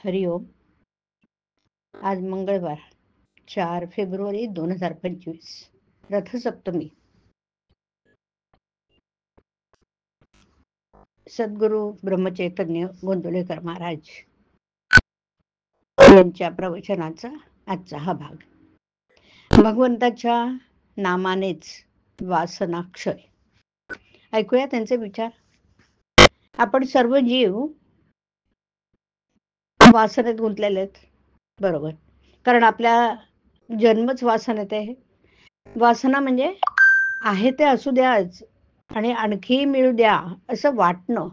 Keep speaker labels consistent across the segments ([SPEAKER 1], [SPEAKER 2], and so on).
[SPEAKER 1] हरिओम. आज मंगळवार 4 फेब्रुवारी 2025 रथसप्तमी. सद्गुरू ब्रह्मचैतन्य गोंदवलेकर महाराज यांच्या प्रवचनाचा आजचा हा भाग. भगवंताच्या नामानेच वासनाक्षय. ऐकूया त्यांचे विचार. आपण सर्व जीव वासनेत गुंतलेले आहेत, बरोबर. कारण आपल्या जन्मच वासनेत आहे. वासना म्हणजे आहे ते असू द्याच आणि आणखी मिळू द्या असं वाटणं.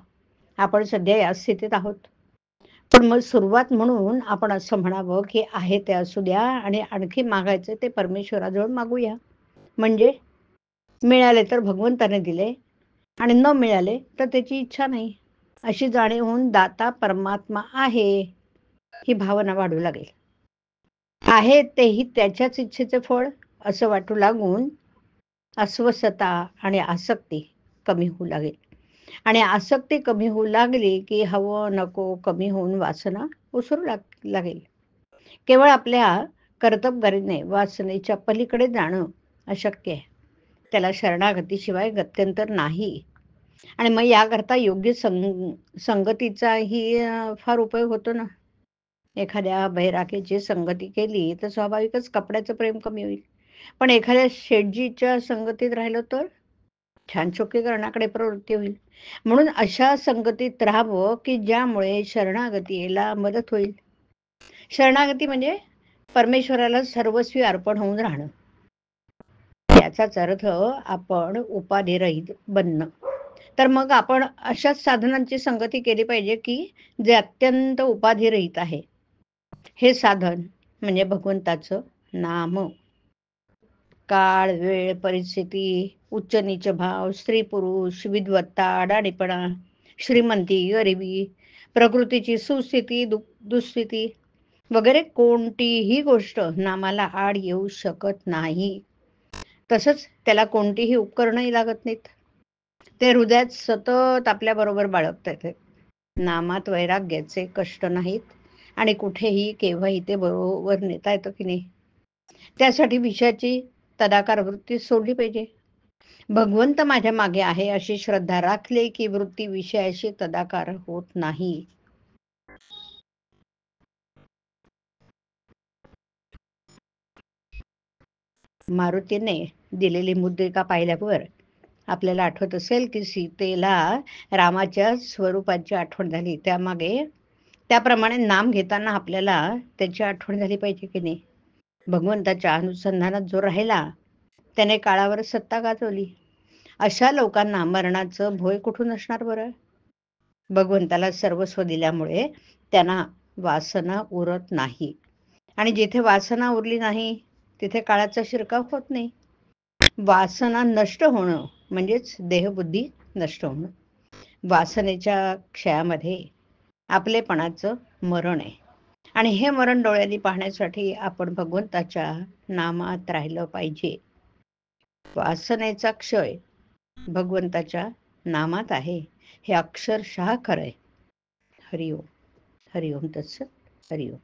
[SPEAKER 1] आपण सध्या या स्थितीत आहोत. पण मग सुरुवात म्हणून आपण असं म्हणावं की आहे ते असू द्या आणि आणखी मागायचं ते परमेश्वराजवळ मागूया. म्हणजे मिळाले तर भगवंताने दिले आणि न मिळाले तर त्याची इच्छा नाही अशी जाणीव होऊन दाता परमात्मा आहे ही भावना वाढू लागेल. आहे तेही त्याच्याच इच्छेचे फळ असं वाटू लागून अस्वस्थता आणि आसक्ती कमी होऊ लागेल. आणि आसक्ती कमी होऊ लागली की हवं नको कमी होऊन वासना उसरू लागेल. केवळ आपल्या कर्तबगारीने वासनेच्या पलीकडे जाणं अशक्य आहे. त्याला शरणागतीशिवाय गत्यंतर नाही. आणि मग याकरता योग्य संगतीचाही फार उपयोग होतो ना. एखाद्या बहिराखेची संगती केली तर स्वाभाविकच कपड्याचं प्रेम कमी होईल. पण एखाद्या शेठजीच्या संगतीत राहिलो तर छान करण्याकडे प्रवृत्ती होईल. म्हणून अशा संगतीत राहावं की ज्यामुळे शरणागतीला मदत होईल. शरणागती म्हणजे परमेश्वराला सर्वस्वी अर्पण होऊन राहणं. याचाच अर्थ आपण उपाधिरहित बनणं. तर मग आपण अशाच साधनांची संगती केली पाहिजे की जे अत्यंत उपाधिरहित आहे. हे साधन म्हणजे भगवंताचं नाम. काळ, वेळ, परिस्थिती, उच्च नीच भाव, स्त्री पुरुष, विद्वत्ता, अडाणीपणा, श्रीमंती, गरिबी, प्रकृतीची सुस्थिती, दुःस्थिती वगैरे कोणतीही गोष्ट नामाला आड येऊ शकत नाही. तसंच त्याला कोणतीही उपकरणही लागत नाहीत. ते हृदयात सतत आपल्या बरोबर बाळगता येते. नामात वैराग्याचे कष्ट नाहीत आणि कुठेही केव्हाही ते बरोबर नेता येतं की नाही. त्यासाठी विषयाची तदाकार वृत्ती सोडली पाहिजे. भगवंत माझ्या मागे आहे अशी श्रद्धा राखली की वृत्ती विषयाशी तदाकार होत नाही. मारुतीने दिलेली मुद्रिका पाहिल्यावर आपल्याला आठवत असेल की सीतेला रामाच्या स्वरूपाची आठवण झाली. त्याप्रमाणे नाम घेताना आपल्याला त्याची आठवण झाली पाहिजे की नाही. भगवंताच्या अनुसंधानात जो राहिला त्याने काळावर सत्ता गाजवली. अशा लोकांना मरणाचं भय कुठून असणार बरं. भगवंताला सर्वस्व दिल्यामुळे त्यांना वासना उरत नाही. आणि जिथे वासना उरली नाही तिथे काळाचा शिरकाव होत नाही. वासना नष्ट होणं म्हणजेच देहबुद्धी नष्ट होणं. वासनेच्या क्षयामध्ये आपलेपणाचं मरण आहे. आणि हे मरण डोळ्यांनी पाहण्यासाठी आपण भगवंताच्या नामात राहिलं पाहिजे. वासनेचा क्षय भगवंताच्या नामात आहे हे अक्षरशः खरंय. हरिओम. हरिओम तत्सत. हरिओम.